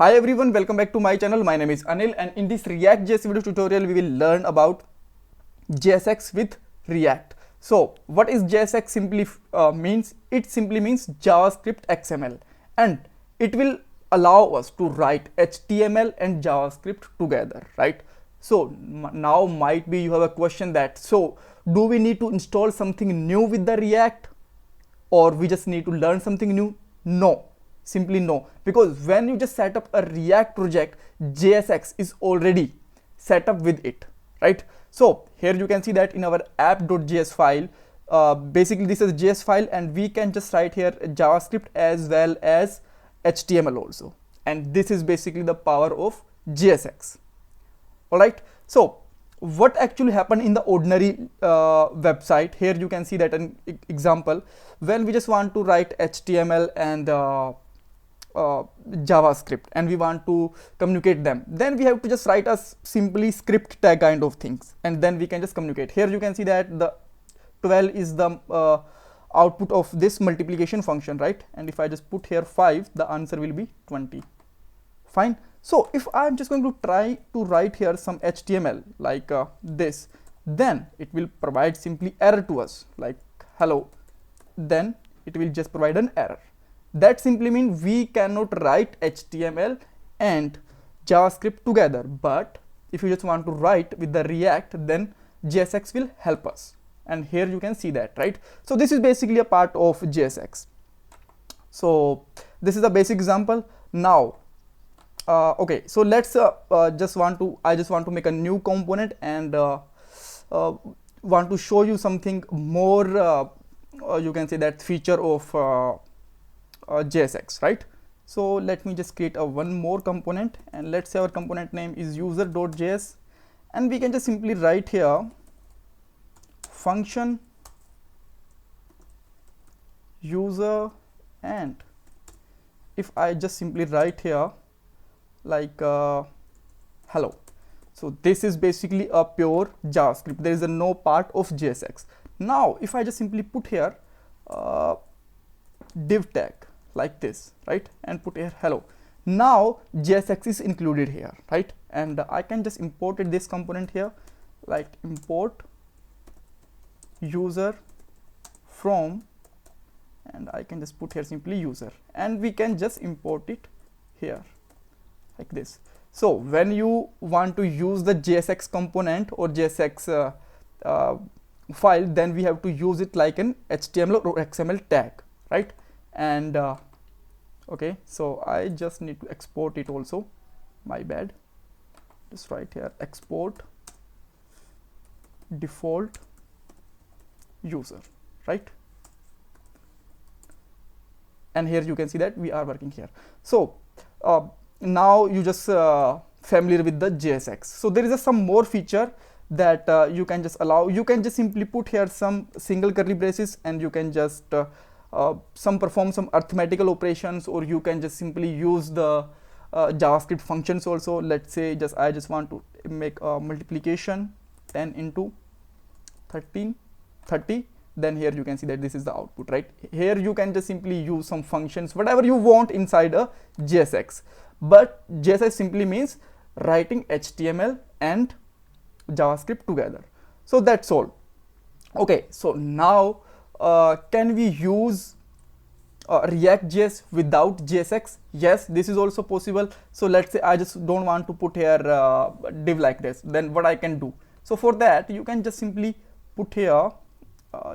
Hi everyone, welcome back to my channel. My name is Anil, and in this Reactjs video tutorial we will learn about JSX with React. So what is JSX simply means? It simply means JavaScript XML, and it will allow us to write HTML and JavaScript together, right? So now might be you have a question that, so do we need to install something new with the React, or we just need to learn something new? No, simply no, because when you just set up a React project, JSX is already set up with it, right? So here you can see that in our app.js file, basically this is JS file, and we can just write here JavaScript as well as HTML also, and this is basically the power of JSX. All right, so what actually happened in the ordinary website? Here you can see that an example when we just want to write HTML and JavaScript, and we want to communicate them, then we have to just write a simply script tag kind of things, and then we can just communicate. Here you can see that the 12 is the output of this multiplication function, right? And if I just put here 5, the answer will be 20. Fine. So if I'm just going to try to write here some HTML like this, then it will provide simply error to us like hello, then it will just provide an error. That simply means we cannot write HTML and JavaScript together, but if you just want to write with the React, then JSX will help us, and here you can see that, right? So this is basically a part of JSX. So this is a basic example. Now okay, so let's I just want to make a new component and want to show you something more, you can say that feature of JSX, right? So let me just create a one more component, and let's say our component name is user.js, and we can just simply write here function user, and if I just simply write here like hello, so this is basically a pure JavaScript. There is a no part of JSX. Now if I just simply put here div tag like this, right, and put here hello, now JSX is included here, right? And I can just import this component here like import user from, and I can just put here simply user, and we can just import it here like this. So when you want to use the JSX component or JSX file, then we have to use it like an HTML or XML tag, right? And okay, so I just need to export it also, my bad. Just write here export default user, right? And here you can see that we are working here. So now you just familiar with the JSX. So there is some more feature that you can just allow. You can just simply put here some single curly braces, and you can just perform some arithmetical operations, or you can just simply use the JavaScript functions also. Let's say I just want to make a multiplication 10 into 30, then here you can see that this is the output, right? Here you can just simply use some functions, whatever you want inside a JSX, but JSX simply means writing HTML and JavaScript together. So that's all. Okay, so now can we use Reactjs without JSX? Yes, this is also possible. So let's say I just don't want to put here div like this, then what I can do? So for that you can just simply put here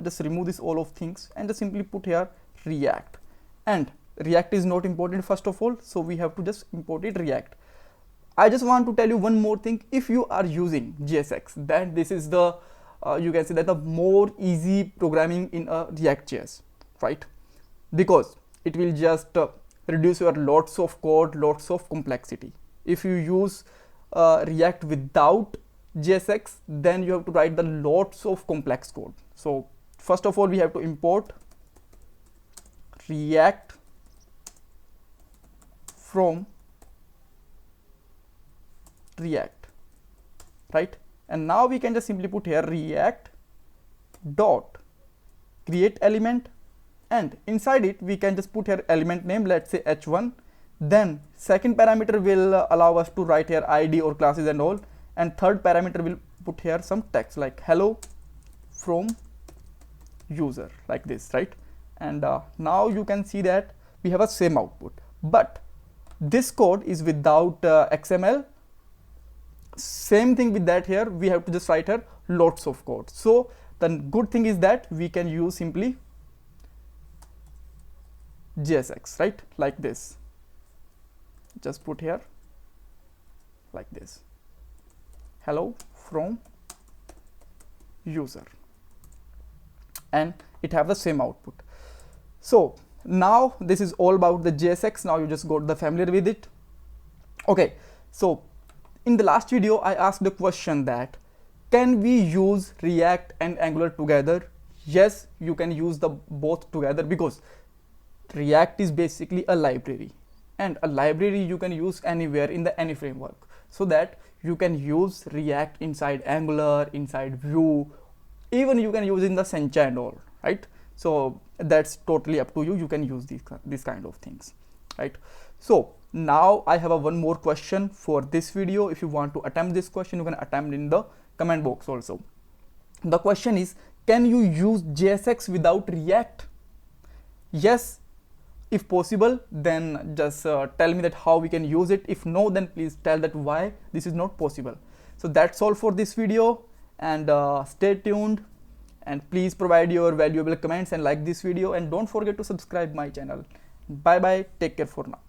just remove this all of things, and just simply put here React, and React is not important first of all, so we have to just import it React. I just want to tell you one more thing. If you are using JSX, then this is the you can say that the more easy programming in a Reactjs, right? Because it will just reduce your lots of code, lots of complexity. If you use React without JSX, then you have to write the lots of complex code. So first of all we have to import React from React, right? And now we can just simply put here React dot create element, and inside it we can just put here element name, let's say h1, Then second parameter will allow us to write here id or classes and all, and third parameter will put here some text like hello from user, like this, right? And now you can see that we have a same output, but this code is without XML. Same thing with that, here we have to just write here lots of code. So the good thing is that we can use simply JSX, right? Like this, just put here like this, hello from user, and it have the same output. So now this is all about the JSX. Now you just got the familiar with it. Okay, so in the last video I asked the question that can we use React and Angular together? Yes, you can use the both together, because React is basically a library, and a library you can use anywhere in the any framework, so that you can use React inside Angular, inside Vue, even you can use in the Sencha and all, right? So that's totally up to you. You can use these kind of things, right? So now I have a one more question for this video. If you want to attempt this question, you can attempt in the comment box also. The question is, can you use JSX without React? Yes, if possible, then just tell me that how we can use it. If no, then please tell that why this is not possible. So that's all for this video, and stay tuned, and please provide your valuable comments and like this video, and don't forget to subscribe my channel. Bye bye, take care for now.